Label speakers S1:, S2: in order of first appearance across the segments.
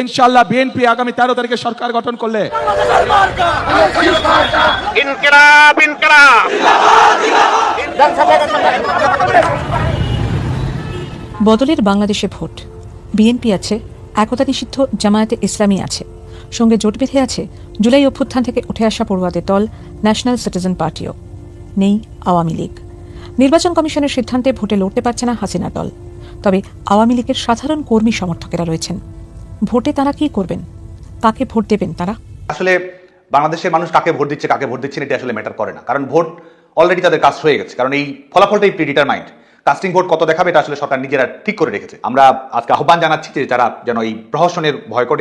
S1: ইনশাআল্লাহ বিএনপি আগামী 13 তারিখে সরকার গঠন করলে
S2: ইনকিলাব ইনকিলাব
S3: বদলের বাংলাদেশে ভোট, বিএনপি আছে, একতা নিষিদ্ধ জামায়াতে ইসলামী আছে, সঙ্গে জোট বেঁধে আছে জুলাই অভ্যুত্থান থেকে উঠে আসা পড়ুয়াদের দল ন্যাশনাল সিটিজেন পার্টিও। নেই আওয়ামী লীগ। নির্বাচন কমিশনের সিদ্ধান্তে ভোটে লড়তে পারছে না হাসিনা দল। তবে আওয়ামী লীগের সাধারণ কর্মী সমর্থকেরা রয়েছেন। ভোটে তারা কি করবেন, কাকে ভোট দেবেন তারা?
S4: আসলে বাংলাদেশের মানুষ কাকে ভোট দিচ্ছে কাকে ভোট দিচ্ছেন এটা আসলে ম্যাটার করে না, কারণ ভোট অলরেডি তাদের কাস্ট হয়ে গেছে। কারণ এই ফলাফলটাই প্রিডিটারমাইন্ড। কাস্টিং ভোট কত দেখাবে এটা আসলে সরকার নিজেরা ঠিক করে রেখেছে। আমরা আজকে আহ্বান জানাচ্ছি যে যারা যেন এই প্রহসনের ভয়কট,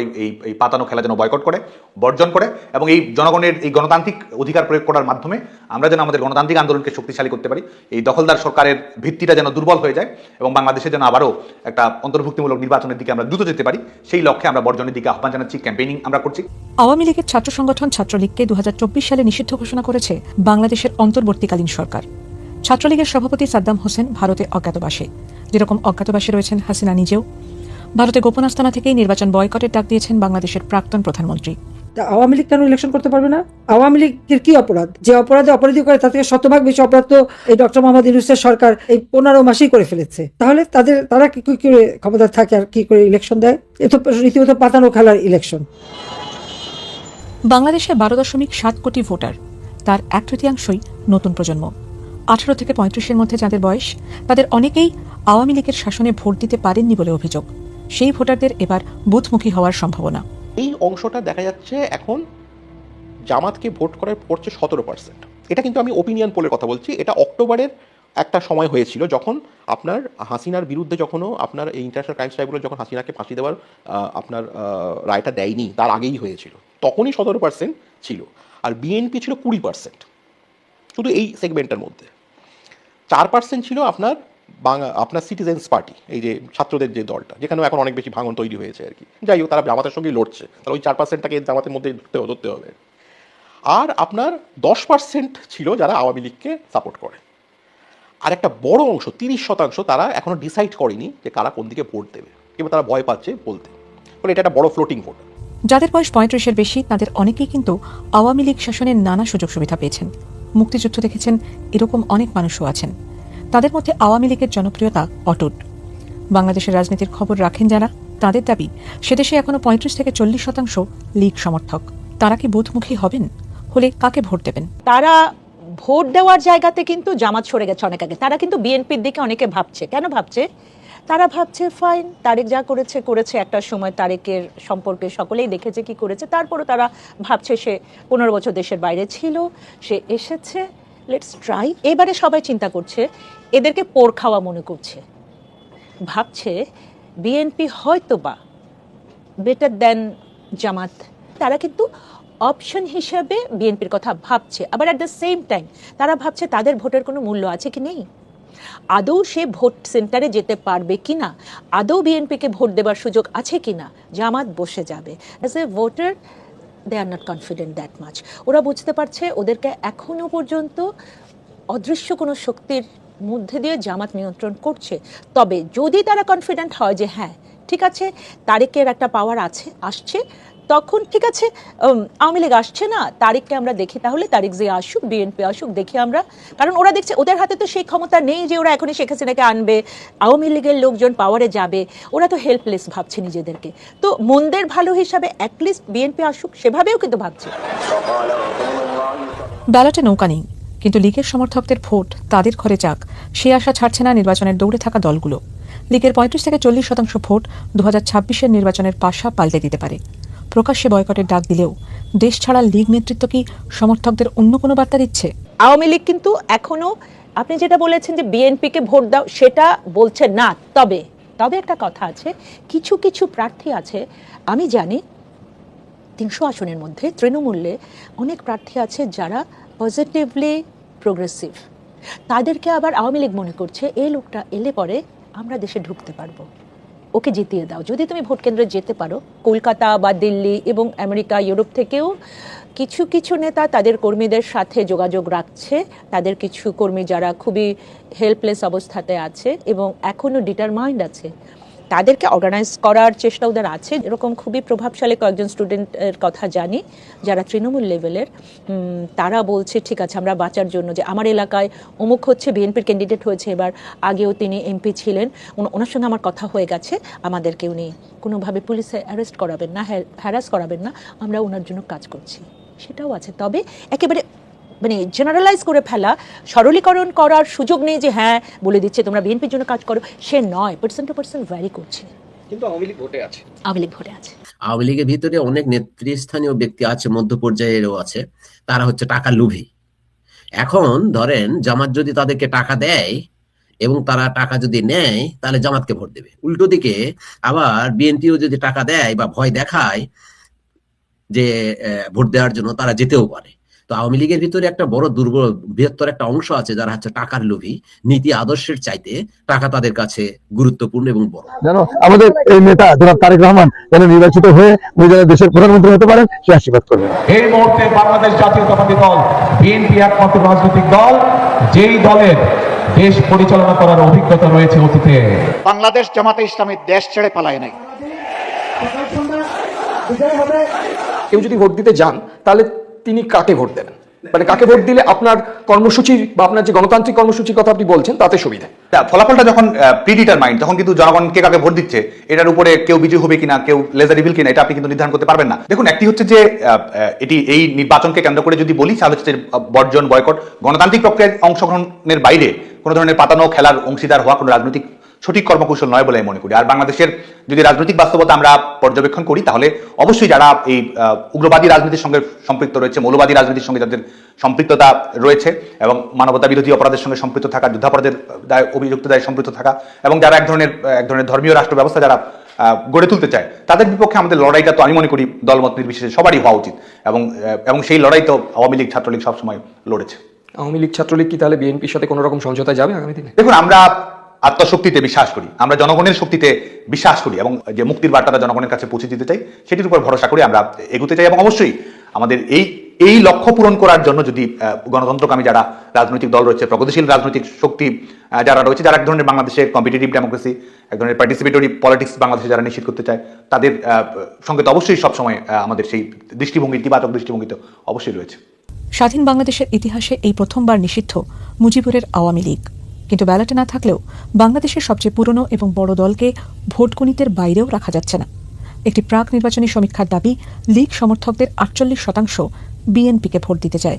S4: এই পাতানো খেলা যেন বয়কট করে, বর্জন করে, এবং এই জনগণের এই গণতান্ত্রিক অধিকার প্রয়োগ করার মাধ্যমে আমরা যেন আমাদের গণতান্ত্রিক আন্দোলনকে শক্তিশালী করতে পারি। এই দখলদার সরকারের ভিত্তিটা যেন দুর্বল হয়ে যায় এবং বাংলাদেশে যেন আবারও একটা অন্তর্ভুক্তিমূলক নির্বাচনের দিকে আমরা দ্রুত যেতে পারি, সেই লক্ষ্যে আমরা বর্জনের দিকে আহ্বান জানাচ্ছি, ক্যাম্পেইনিং আমরা করছি।
S3: আওয়ামী লীগের ছাত্র সংগঠন ছাত্রলীগকে 2024 সালে নিষিদ্ধ ঘোষণা করেছে বাংলাদেশের অন্তর্বর্তীকালীন সরকার। ছাত্রলীগের সভাপতি সাদ্দাম হোসেন ভারতে অজ্ঞাতবাসে, যেরকম অজ্ঞাতবাসে রয়েছেন হাসিনা নিজেও। ভারতে গোপন আস্তানা থেকেই নির্বাচন বয়কটের ডাক দিয়েছেন বাংলাদেশের প্রাক্তন প্রধানমন্ত্রী।
S5: আওয়ামী লীগ কেন ইলেকশন করতে পারবে না? আওয়ামী লীগের কি অপরাধ? যে অপরাধে অপরাধী করে তার থেকে শতভাগ বেশি অপরাধ তো এই ডক্টর মোহাম্মদ ইউনূসের সরকার এই 15 মাসেই করে ফেলেছে। তাহলে তারা কি করে ক্ষমতা থাকে আর কি করে ইলেকশন দেয়? এ তো রীতিমতো পাতানো খেলার ইলেকশন।
S3: বাংলাদেশে 12.7 কোটি ভোটার, তার 1/3 নতুন প্রজন্ম। 18 থেকে 35-এর মধ্যে যাদের বয়স, তাদের অনেকেই আওয়ামী লীগের শাসনে ভোট দিতে পারেননি বলে অভিযোগ। সেই ভোটারদের এবার বুথমুখী হওয়ার সম্ভাবনা।
S6: এই অংশটা দেখা যাচ্ছে এখন জামাতকে ভোট করছে 17%। এটা কিন্তু আমি ওপিনিয়ন পোলের কথা বলছি। এটা অক্টোবরের একটা সময় হয়েছিল যখন আপনার হাসিনার বিরুদ্ধে যখনও আপনার এই ইন্টারন্যাশনাল ক্রাইম ট্রাইব্যুনাল যখন হাসিনাকে ফাঁসি দেওয়ার আপনার রায়টা দেয়নি, তার আগেই হয়েছিল, তখনই 17% ছিল। আর বিএনপি ছিল 20%, শুধু এই সেগমেন্টের মধ্যে। 4% ছিল আপনার সিটিজেন্স পার্টি, এই যে ছাত্রদের যে দলটা, যেখানেও এখন অনেক বেশি ভাঙন তৈরি হয়েছে আর কি। যাই হোক, তারা জামাতের সঙ্গেই লড়ছে, তাহলে ওই 4%টাকে জামাতের মধ্যে ধরতে হবে। আর আপনার 10% ছিল যারা আওয়ামী লীগকে সাপোর্ট করে। আর একটা বড় অংশ 30% তারা এখনো ডিসাইড করেনি যে কারা কোন দিকে ভোট দেবে, কিংবা তারা ভয় পাচ্ছে বলতে। ফলে এটা একটা বড় ফ্লোটিং ভোট।
S3: যাদের বয়স 35-এর বেশি, তাদের অনেকেই কিন্তু আওয়ামী লীগ শাসনের নানা সুযোগ সুবিধা পেয়েছেন। মুক্তিযুদ্ধ দেখেছেন, এরকম অনেক মানুষও আছেন। তাদের মধ্যে আওয়ামী লীগের জনপ্রিয়তা অটুট। বাংলাদেশের রাজনীতির খবর রাখেন যারা, তাদের দাবি সেদেশে এখনো 35 থেকে 40% লীগ সমর্থক। তারা কি বুথমুখী হবেন? হলে কাকে ভোট দেবেন?
S7: তারা ভোট দেওয়ার জায়গাতে কিন্তু জামাত সরে গেছে অনেক আগে। তারা কিন্তু বিএনপির দিকে অনেকে ভাবছে। কেন ভাবছে? তারা ভাবছে ফাইন, তারেক যা করেছে একটা সময়, তারেকের সম্পর্কে সকলেই দেখেছে কি করেছে। তারপরও তারা ভাবছে সে 15 বছর দেশের বাইরে ছিল, সে এসেছে, লেটস ট্রাই। এবারে সবাই চিন্তা করছে, এদেরকে পোড় খাওয়া মনে করছে, ভাবছে বিএনপি হয়তো বা বেটার দেন জামাত। তারা কিন্তু অপশন হিসেবে বিএনপির কথা ভাবছে। আবার অ্যাট দ্য সেম টাইম তারা ভাবছে তাদের ভোটের কোনো মূল্য আছে কি নেই, আদৌ সে ভোট সেন্টারে যেতে পারবে কিনা, আদৌ বিএনপিকে ভোট দেবার সুযোগ আছে কিনা। জামাত বসে যাবে। As a voter they are not confident that much. ওরা বুঝতে পারছে ওদেরকে এখনো পর্যন্ত অদৃশ্য কোনো শক্তির মধ্যে দিয়ে জামাত নিয়ন্ত্রণ করছে। তবে যদি তারা কনফিডেন্ট হয় যে হ্যাঁ ঠিক আছে, তারেকের একটা পাওয়ার আসছে, তখন ঠিক আছে, আওয়ামী লীগ আসছে না, তারিককে আমরা দেখি, তাহলে তারিক যে আসুক, বিএনপি আসুক, দেখি আমরা। কারণ ওরা দেখছে ওদের হাতে তো সেই ক্ষমতা নেই যে ওরা এখনই শেখ হাসিনাকে আনবে, আওয়ামী লীগের লোকজন পাওয়ারে যাবে। ওরা তো হেল্পলেস ভাবছে নিজেদেরকে। তো মন্দের ভালো হিসাবে অ্যাটলিস্ট বিএনপি আসুক, সেভাবেও কিন্তু ভাবছে।
S3: ব্যালটে নৌকা নেই, কিন্তু লীগের সমর্থকদের ভোট তাদের ঘরে যাক, সে আশা ছাড়ছে না নির্বাচনের দৌড়ে থাকা দলগুলো। লীগের 35 থেকে 40% ভোট 2026-এর নির্বাচনের পাশা পাল্টে দিতে পারে। প্রকাশ্যে বয়কটের ডাক দিলেও দেশ ছাড়া লীগ নেতৃত্ব কি সমর্থকদের অন্য কোনো বার্তা দিচ্ছে?
S7: আওয়ামী লীগ কিন্তু এখনো, আপনি যেটা বলেছেন যে বিএনপিকে ভোট দাও, সেটা বলছে না। তবে একটা কথা আছে, কিছু কিছু প্রার্থী আছে, আমি জানি 300 আসনের মধ্যে তৃণমূলে অনেক প্রার্থী আছে যারা পজিটিভলি প্রোগ্রেসিভ। তাদেরকে আবার আওয়ামী লীগ মনে করছে এই লোকটা এলে পরে আমরা দেশে ঢুকতে পারবো, ওকে জিতিয়ে দাও। যদি তুমি ভোট কেন্দ্রে যেতে পারো, কলকাতা বা দিল্লি এবং আমেরিকা, ইউরোপ থেকেও কিছু কিছু নেতা তাদের কর্মীদের সাথে যোগাযোগ রাখছে। তাদের কিছু কর্মী যারা খুবই হেল্পলেস অবস্থাতে আছে এবং এখনও ডিটারমাইন্ড আছে, তাদেরকে অর্গানাইজ করার চেষ্টা ওদের আছে। এরকম খুবই প্রভাবশালী কয়েকজন স্টুডেন্টের কথা জানি যারা তৃণমূল লেভেলের, তারা বলছে ঠিক আছে আমরা বাঁচার জন্য, যে আমার এলাকায় অমুক হচ্ছে, বিএনপির ক্যান্ডিডেট হয়েছে এবার, আগেও তিনি এমপি ছিলেন, ওনার সঙ্গে আমার কথা হয়ে গেছে, আমাদেরকে উনি কোনোভাবে পুলিশে অ্যারেস্ট করাবেন না, হ্যারাস করাবেন না, আমরা ওনার জন্য কাজ করছি, সেটাও আছে। তবে একেবারে মানে জেনারেলাইজ করে ফেলা, সরলীকরণ করার সুযোগ নেই যে হ্যাঁ বলে দিচ্ছে তোমরা বিএনপির জন্য কাজ করো, সে নয়। পার্সন টু পার্সন ভ্যারি করছে।
S8: কিন্তু আওয়ামী লীগ ভোটে আছে,
S7: আওয়ামী লীগ ভোটে আছে।
S9: আওয়ামী লীগের ভিতরে অনেক নেতৃস্থানীয় ব্যক্তি আছে, মধ্য পর্যায়েরও আছে, তারা হচ্ছে টাকা লোভী। এখন ধরেন জামাত যদি তাদেরকে টাকা দেয় এবং তারা টাকা যদি নেয় তাহলে জামাতকে ভোট দেবে। উল্টো দিকে আবার বিএনপিও যদি টাকা দেয় বা ভয় দেখায় যে ভোট দেওয়ার জন্য, তারা যেতেও পারে। তো আওয়ামী লীগের ভিতরে একটা বড় দুর্বল বৃহত্তর একটা অংশ আছে যারা হচ্ছে টাকার লোভী, নীতি আদর্শের চাইতে টাকা তাদের কাছে গুরুত্বপূর্ণ এবং বড়।
S10: যেন আমাদের এই নেতা জনাব তারেক রহমান যেন নির্বাচিত হয়ে দেশের প্রধানমন্ত্রী হতে পারেন, সে আশীর্বাদ করবেন।
S1: এই মুহূর্তে বাংলাদেশ জাতীয়তাবাদী দল বিএনপি একমাত্র রাজনৈতিক দল যেই দলের দেশ পরিচালনা করার অভিজ্ঞতা রয়েছে অতীতে।
S8: বাংলাদেশ জামাতে ইসলামী দেশ ছেড়ে পালায় নাই।
S11: কেউ যদি ভোট দিতে যান তাহলে তিনি কাকে ভোট দেবেন, মানে কাকে ভোট দিলে আপনার কর্মসূচি বা আপনার যে গণতান্ত্রিক কর্মসূচির কথা আপনি বলছেন তাতে সুবিধা।
S4: ফলাফলটা যখন প্রিডিটারমাইন্ড, তখন কিন্তু জনগণ কে কাকে ভোট দিচ্ছে এটার উপরে কেউ বিজয়ী হবে কিনা, কেউ লেজার রিভিল কিনা, এটা আপনি কিন্তু নির্ধারণ করতে পারবেন না। দেখুন, একটি হচ্ছে যে এটি এই নির্বাচনকে কেন্দ্র করে যদি বলি তাহলে হচ্ছে বর্জন, বয়কট, গণতান্ত্রিক প্রক্রিয়ায় অংশগ্রহণের বাইরে কোনো ধরনের পাতানো খেলার অংশীদার হওয়া কোনো রাজনৈতিক সঠিক কর্মকৌশল নয় বলে আমি মনে করি। আর বাংলাদেশের যদি রাজনৈতিক বাস্তবতা আমরা পর্যবেক্ষণ করি তাহলে অবশ্যই যারা এই উগ্রবাদী রাজনীতির সঙ্গে সম্পৃক্ত রয়েছে, মৌলবাদী রাজনীতির সঙ্গে যাদের সম্পৃক্ততা রয়েছে এবং মানবতা বিরোধী অপরাধের সঙ্গে সম্পৃক্ত থাকা, যুদ্ধাপরাধের দায় অভিযুক্ত দায় সম্পৃক্ত থাকা এবং যারা এক ধরনের ধর্মীয় রাষ্ট্র ব্যবস্থা যারা গড়ে তুলতে চায়, তাদের বিপক্ষে আমাদের লড়াইটা তো আমি মনে করি দলমত নির্বিশেষে সবারই হওয়া উচিত এবং সেই লড়াই তো আওয়ামী লীগ, ছাত্রলীগ সবসময় লড়েছে।
S11: আওয়ামী লীগ ছাত্রলীগ কি তাহলে বিএনপির সাথে কোনো রকম সমঝোতায় যাবে আগামী দিনে?
S4: দেখুন, আমরা আত্মশক্তিতে বিশ্বাস করি, আমরা জনগণের শক্তিতে বিশ্বাস করি এবং যে মুক্তির বার্তাটা জনগণের কাছে পৌঁছে দিতে চাই সেটির উপর ভরসা করে আমরা এগোতে চাই। এবং অবশ্যই আমাদের এই লক্ষ্য পূরণ করার জন্য যদি গণতন্ত্রকামী যারা রাজনৈতিক দল রয়েছে, প্রগতিশীল রাজনৈতিক শক্তি যারা রয়েছে, যারা এক ধরনের বাংলাদেশে কম্পিটিটিভ ডেমোক্রেসি, এক ধরনের পার্টিসিপেটরি পলিটিক্স বাংলাদেশে যারা নিশ্চিত করতে চায়, তাদের সঙ্গে তো অবশ্যই সবসময় আমাদের সেই দৃষ্টিভঙ্গি, ইতিবাচক দৃষ্টিভঙ্গি তো অবশ্যই রয়েছে।
S3: স্বাধীন বাংলাদেশের ইতিহাসে এই প্রথমবার নিষিদ্ধ মুজিবুরের আওয়ামী লীগ। কিন্তু ব্যালটে না থাকলেও বাংলাদেশের সবচেয়ে পুরনো এবং বড় দলকে ভোটগণিতের বাইরেও রাখা যাচ্ছে না। একটি প্রাক নির্বাচনী সমীক্ষার দাবি, লীগ সমর্থকদের 48% বিএনপিকে ভোট দিতে চায়।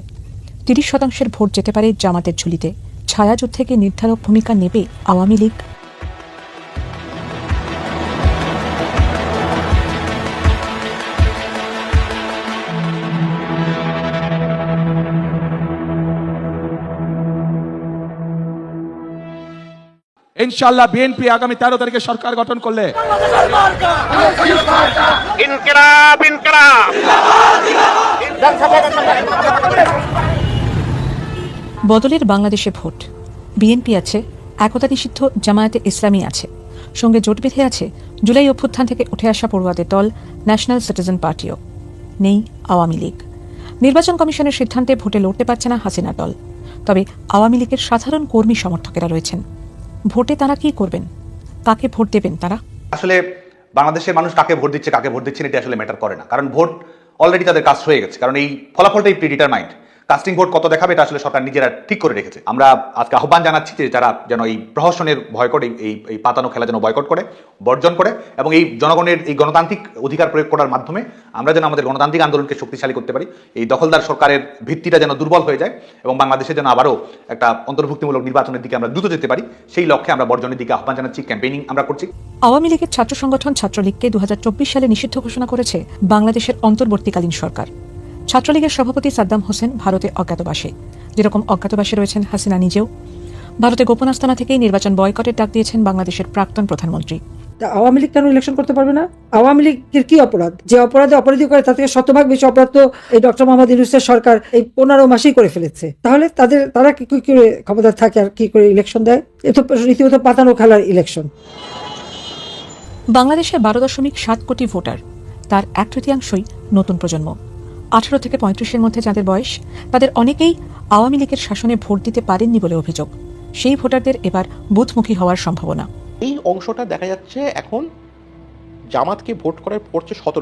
S3: 30% ভোট যেতে পারে জামাতের ঝুলিতে। ছায়াযুদ্ধে কি নির্ধারক ভূমিকা নেবে আওয়ামী লীগ?
S1: ইনশাআল্লাহ বিএনপি আগামী 13 তারিখে সরকার গঠন করলে
S2: ইনকিলাব ইনকিলাব।
S3: বদলের বাংলাদেশে ভোট। বিএনপি আছে, একতা নিষিদ্ধ জামায়াতে ইসলামী আছে, সঙ্গে জোট বেঁধে আছে জুলাই অভ্যুত্থান থেকে উঠে আসা পড়ুয়াদের দল ন্যাশনাল সিটিজেন পার্টিও। নেই আওয়ামী লীগ। নির্বাচন কমিশনের সিদ্ধান্তে ভোটে লড়তে পারছে না হাসিনা দল। তবে আওয়ামী লীগের সাধারণ কর্মী সমর্থকেরা রয়েছেন। ভোটে তারা কি করবেন, কাকে ভোট দেবেন তারা?
S4: আসলে বাংলাদেশের মানুষ কাকে ভোট দিচ্ছে, কাকে ভোট দিচ্ছে, এটা আসলে ম্যাটার করে না, কারণ ভোট অলরেডি তাদের কাজ হয়ে গেছে। কারণ এই ফলাফলটাই প্রিডিটারমাইন্ড। কাস্টিং ভোট কত দেখাবে এটা আসলে সরকার নিজেরা ঠিক করে রেখেছে। আমরা আজকে আহ্বান জানাচ্ছি যে যারা যেন এই প্রহসনের ভয় করে, এই পাতানো খেলা যেন বয়কট করে, বর্জন করে এবং এই জনগণের এই গণতান্ত্রিক অধিকার প্রয়োগ করার মাধ্যমে আমরা যেন আমাদের গণতান্ত্রিক আন্দোলনকে শক্তিশালী করতে পারি। এই দখলদার সরকারের ভিত্তিটা যেন দুর্বল হয়ে যায় এবং বাংলাদেশে যেন আবারও একটা অন্তর্ভুক্তিমূলক নির্বাচনের দিকে আমরা দ্রুত যেতে পারি, সেই লক্ষ্যে আমরা বর্জনের দিকে আহ্বান জানাচ্ছি, ক্যাম্পেইনিং আমরা করছি।
S3: আওয়ামী লীগের ছাত্র সংগঠন ছাত্রলীগকে 2024 সালে নিষিদ্ধ ঘোষণা করেছে বাংলাদেশের অন্তর্বর্তীকালীন সরকার। ছাত্রলীগের সভাপতি সাদ্দাম হোসেন ভারতে অজ্ঞাতবাসে, যেরকম অজ্ঞাতবাসে রয়েছেন হাসিনা নিজেও। ভারতে গোপন আস্তানা থেকেই নির্বাচন বয়কটের ডাক দিয়েছেন বাংলাদেশের প্রাক্তন প্রধানমন্ত্রী।
S5: আওয়ামী লীগ কেন ইলেকশন করতে পারবে না? আওয়ামী লীগের কি অপরাধ? যে অপরাধে অপরাধী করে তার থেকে 100 ভাগ বেশি অপরাধ তো এই ডক্টর মোহাম্মদ ইউনূসের সরকার এই 15 মাসেই করে ফেলেছে। তাহলে তারা কি করে ক্ষমতা থাকে আর কি করে ইলেকশন দেয়? এ তো রীতিমতো পাতানো খেলার ইলেকশন।
S3: বাংলাদেশে 12.7 কোটি ভোটার, তার 1/3 নতুন প্রজন্ম। 18 থেকে 35-এর মধ্যে যাদের বয়স, তাদের অনেকেই আওয়ামী লীগের শাসনে ভোট দিতে পারেননি বলে অভিযোগ। সেই ভোটারদের এবার বুথমুখী হওয়ার সম্ভাবনা।
S6: এই অংশটা দেখা যাচ্ছে এখন জামাতকে ভোট করার পড়ছে 17